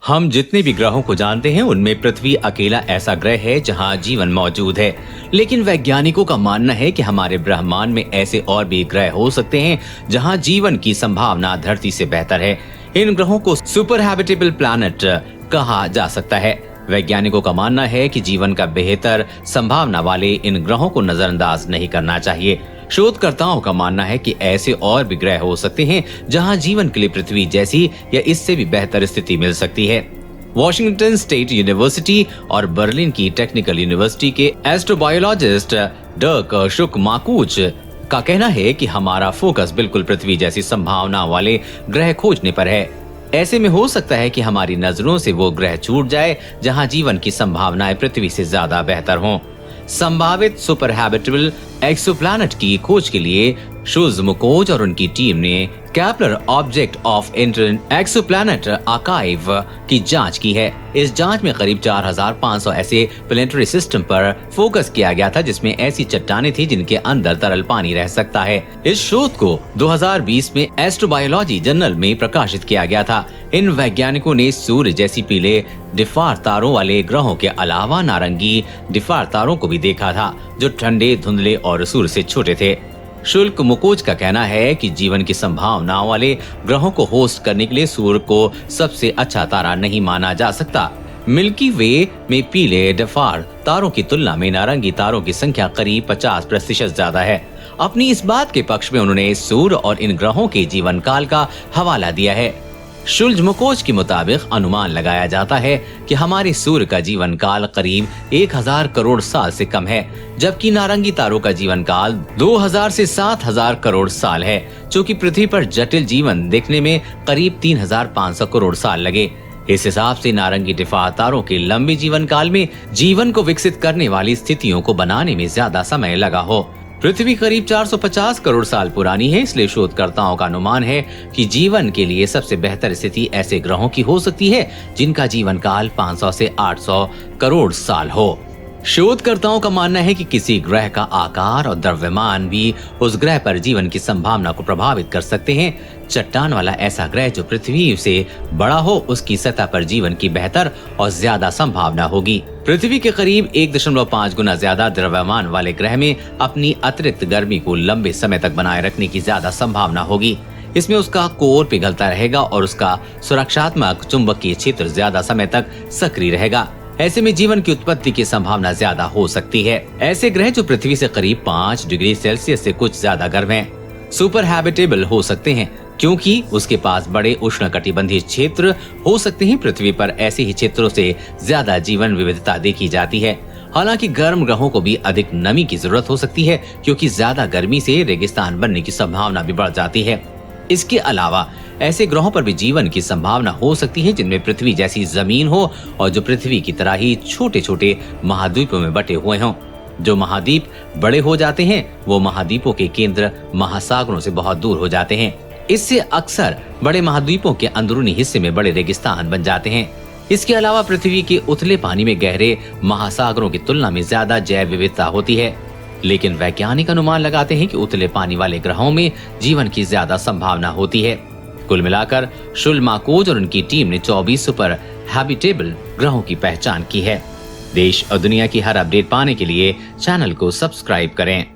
हम जितने भी ग्रहों को जानते हैं उनमें पृथ्वी अकेला ऐसा ग्रह है जहां जीवन मौजूद है। लेकिन वैज्ञानिकों का मानना है कि हमारे ब्रह्मांड में ऐसे और भी ग्रह हो सकते हैं जहां जीवन की संभावना धरती से बेहतर है। इन ग्रहों को सुपर हैबिटेबल प्लैनेट कहा जा सकता है। वैज्ञानिकों का मानना है कि जीवन का बेहतर संभावना वाले इन ग्रहों को नजरअंदाज नहीं करना चाहिए। शोधकर्ताओं का मानना है कि ऐसे और भी ग्रह हो सकते हैं जहां जीवन के लिए पृथ्वी जैसी या इससे भी बेहतर स्थिति मिल सकती है। वॉशिंगटन स्टेट यूनिवर्सिटी और बर्लिन की टेक्निकल यूनिवर्सिटी के एस्ट्रोबायोलॉजिस्ट डर्क शुकमाकुच का कहना है कि हमारा फोकस बिल्कुल पृथ्वी जैसी संभावना वाले ग्रह खोजने पर है। ऐसे में हो सकता है कि हमारी नजरों से वो ग्रह छूट जाए जहां जीवन की संभावनाएं पृथ्वी से ज्यादा बेहतर हों। संभावित सुपर हैबिटेबल एक्सोप्लैनेट की खोज के लिए शुल्ज़-मुकोज और उनकी टीम ने Kepler object of interest exoplanet archive की जांच की है। इस जांच में करीब 4500 ऐसे प्लैनेटरी सिस्टम पर फोकस किया गया था जिसमें ऐसी चट्टानें थी जिनके अंदर तरल पानी रह सकता है। इस शोध को 2020 में एस्ट्रोबायोलॉजी जर्नल में प्रकाशित किया गया था। इन वैज्ञानिकों ने सूर्य जैसी पीले डिफार तारों वाले ग्रहों के अलावा नारंगी डिफार तारों को भी देखा था जो ठंडे, धुंधले और सूर्य से छोटे थे। शुल्ज़-मुकोज का कहना है कि जीवन की संभावना वाले ग्रहों को होस्ट करने के लिए सूर्य को सबसे अच्छा तारा नहीं माना जा सकता। मिल्की वे में पीले डिफार तारों की तुलना में नारंगी तारों की संख्या करीब 50% ज्यादा है। अपनी इस बात के पक्ष में उन्होंने सूर्य और इन ग्रहों के जीवन काल का हवाला दिया है। शुल्ज़-मुकोज के मुताबिक अनुमान लगाया जाता है कि हमारे सूर्य का जीवन काल करीब 1000 करोड़ साल से कम है, जबकि नारंगी तारों का जीवन काल 2000 से 7000 करोड़ साल है, जो कि पृथ्वी पर जटिल जीवन देखने में करीब 3500 करोड़ साल लगे। इस हिसाब से नारंगी डिफार तारों के लंबे जीवन काल में जीवन को विकसित करने वाली स्थितियों को बनाने में ज्यादा समय लगा हो। पृथ्वी करीब 450 करोड़ साल पुरानी है, इसलिए शोधकर्ताओं का अनुमान है कि जीवन के लिए सबसे बेहतर स्थिति ऐसे ग्रहों की हो सकती है जिनका जीवन काल 500 से 800 करोड़ साल हो। शोधकर्ताओं का मानना है कि किसी ग्रह का आकार और द्रव्यमान भी उस ग्रह पर जीवन की संभावना को प्रभावित कर सकते हैं। चट्टान वाला ऐसा ग्रह जो पृथ्वी से बड़ा हो, उसकी सतह पर जीवन की बेहतर और ज्यादा संभावना होगी। पृथ्वी के करीब 1.5 गुना ज्यादा द्रव्यमान वाले ग्रह में अपनी अतिरिक्त गर्मी को लंबे समय तक बनाए रखने की ज्यादा संभावना होगी। इसमें उसका कोर पिघलता रहेगा और उसका सुरक्षात्मक चुंबकीय क्षेत्र ज्यादा समय तक सक्रिय रहेगा। ऐसे में जीवन की उत्पत्ति की संभावना ज्यादा हो सकती है। ऐसे ग्रह जो पृथ्वी से करीब 5 डिग्री सेल्सियस से कुछ ज्यादा गर्म हैं, सुपर हैबिटेबल हो सकते हैं क्योंकि उसके पास बड़े उष्णकटिबंधीय क्षेत्र हो सकते हैं। पृथ्वी पर ऐसे ही क्षेत्रों से ज्यादा जीवन विविधता देखी जाती है। हालांकि गर्म ग्रहों को भी अधिक नमी की जरूरत हो सकती है क्योंकि ज्यादा गर्मी से रेगिस्तान बनने की संभावना भी बढ़ जाती है। इसके अलावा ऐसे ग्रहों पर भी जीवन की संभावना हो सकती है जिनमें पृथ्वी जैसी जमीन हो और जो पृथ्वी की तरह ही छोटे छोटे महाद्वीपों में बटे हुए हों। जो महाद्वीप बड़े हो जाते हैं वो महाद्वीपों के केंद्र महासागरों से बहुत दूर हो जाते हैं। इससे अक्सर बड़े महाद्वीपों के अंदरूनी हिस्से में बड़े रेगिस्तान बन जाते हैं। इसके अलावा पृथ्वी के उथले पानी में गहरे महासागरों की तुलना में ज्यादा जैव विविधता होती है। लेकिन वैज्ञानिक अनुमान लगाते हैं कि उथले पानी वाले ग्रहों में जीवन की ज्यादा संभावना होती है। कुल मिलाकर शुल्ज़-मुकोज और उनकी टीम ने 24 सुपर हैबिटेबल ग्रहों की पहचान की है। देश और दुनिया की हर अपडेट पाने के लिए चैनल को सब्सक्राइब करें।